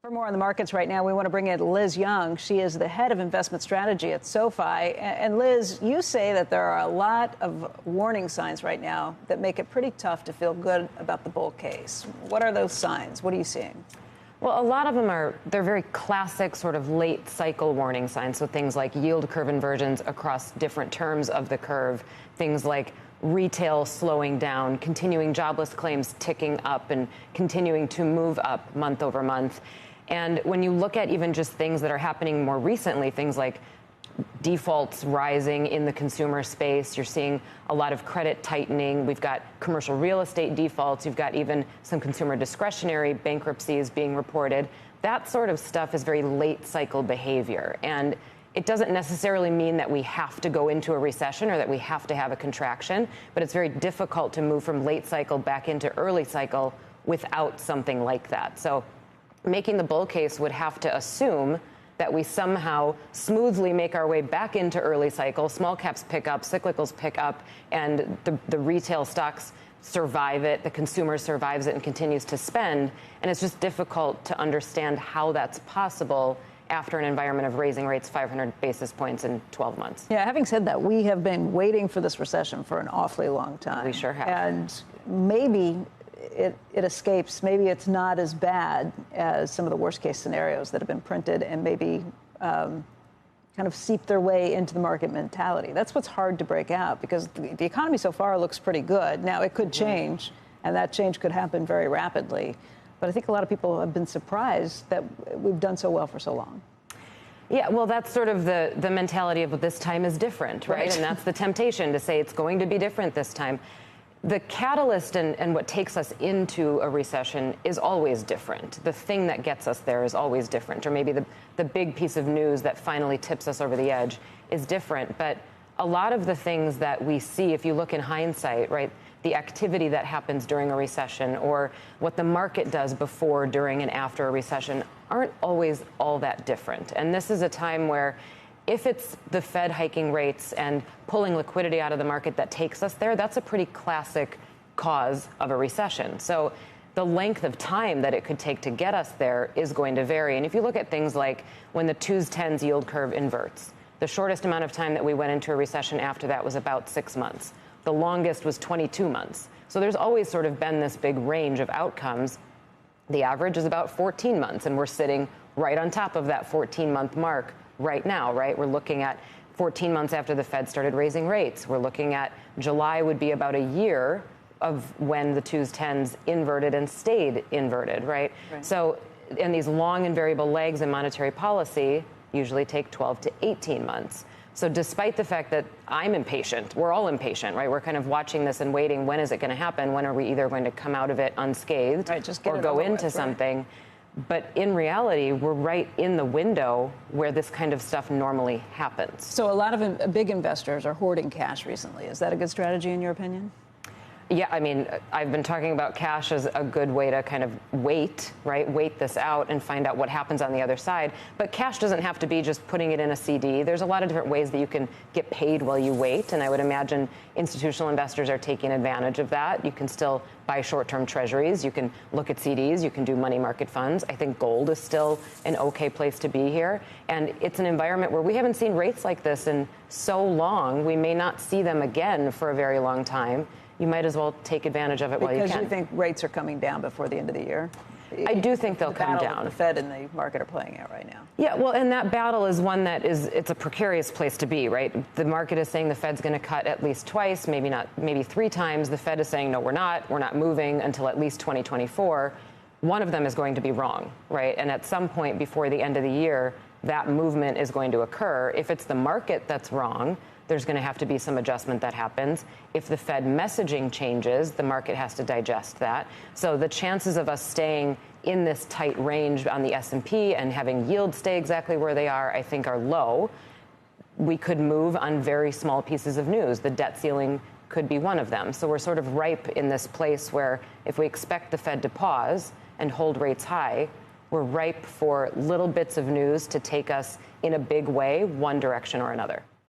For more on the markets right now, we want to bring in Liz Young. She is the head of investment strategy at SoFi. And Liz, you say that there are a lot of warning signs right now that make it pretty tough to feel good about the bull case. What are those signs? What are you seeing? Well, a lot of them they're very classic sort of late cycle warning signs. So things like yield curve inversions across different terms of the curve, things like retail slowing down, continuing jobless claims ticking up and continuing to move up month over month. And when you look at even just things that are happening more recently, things like defaults rising in the consumer space, you're seeing a lot of credit tightening. We've got commercial real estate defaults. You've got even some consumer discretionary bankruptcies being reported. That sort of stuff is very late cycle behavior. And it doesn't necessarily mean that we have to go into a recession or that we have to have a contraction, but it's very difficult to move from late cycle back into early cycle without something like that. So making the bull case would have to assume that we somehow smoothly make our way back into early cycle, small caps pick up, cyclicals pick up, and the retail stocks survive it, the consumer survives it and continues to spend. And it's just difficult to understand how that's possible after an environment of raising rates 500 basis points in 12 months. Yeah, having said that, we have been waiting for this recession for an awfully long time. We sure have. And maybe it escapes. Maybe it's not as bad as some of the worst case scenarios that have been printed and maybe kind of seep their way into the market mentality. That's what's hard to break out because the economy so far looks pretty good. Now, it could change, and that change could happen very rapidly. But I think a lot of people have been surprised that we've done so well for so long. Yeah, well, that's sort of the mentality of this time is different, right? And that's the temptation to say it's going to be different this time. The catalyst and what takes us into a recession is always different. The thing that gets us there is always different. Or maybe the big piece of news that finally tips us over the edge is different. But a lot of the things that we see, if you look in hindsight, right, the activity that happens during a recession or what the market does before, during, and after a recession aren't always all that different. And this is a time where if it's the Fed hiking rates and pulling liquidity out of the market that takes us there, that's a pretty classic cause of a recession. So the length of time that it could take to get us there is going to vary. And if you look at things like when the 2s-10s yield curve inverts, the shortest amount of time that we went into a recession after that was about 6 months. The longest was 22 months. So there's always sort of been this big range of outcomes. The average is about 14 months, and we're sitting right on top of that 14-month mark right now, right? We're looking at 14 months after the Fed started raising rates. We're looking at July would be about a year of when the 2s-10s inverted and stayed inverted, right? So, and these long and variable legs in monetary policy usually take 12 to 18 months. So despite the fact that I'm impatient, we're all impatient, right? We're kind of watching this and waiting. When is it going to happen? When are we either going to come out of it unscathed or go into something? But in reality, we're right in the window where this kind of stuff normally happens. So a lot of big investors are hoarding cash recently. Is that a good strategy in your opinion? Yeah, I mean, I've been talking about cash as a good way to kind of wait, right? Wait this out and find out what happens on the other side. But cash doesn't have to be just putting it in a CD. There's a lot of different ways that you can get paid while you wait. And I would imagine institutional investors are taking advantage of that. You can still buy short-term treasuries. You can look at CDs. You can do money market funds. I think gold is still an okay place to be here. And it's an environment where we haven't seen rates like this in so long. We may not see them again for a very long time. You might as well take advantage of it while you can. Because you think rates are coming down before the end of the year? I do think they'll come down. The Fed and the market are playing out right now. Yeah, well, and that battle is one that it's a precarious place to be, right? The market is saying the Fed's going to cut at least twice, maybe 3 times. The Fed is saying, no, we're not moving until at least 2024. One of them is going to be wrong, right? And at some point before the end of the year, that movement is going to occur. If it's the market that's wrong, there's going to have to be some adjustment that happens. If the Fed messaging changes, the market has to digest that. So the chances of us staying in this tight range on the S&P and having yields stay exactly where they are, I think are low. We could move on very small pieces of news. The debt ceiling could be one of them. So we're sort of ripe in this place where if we expect the Fed to pause and hold rates high, we're ripe for little bits of news to take us in a big way, one direction or another.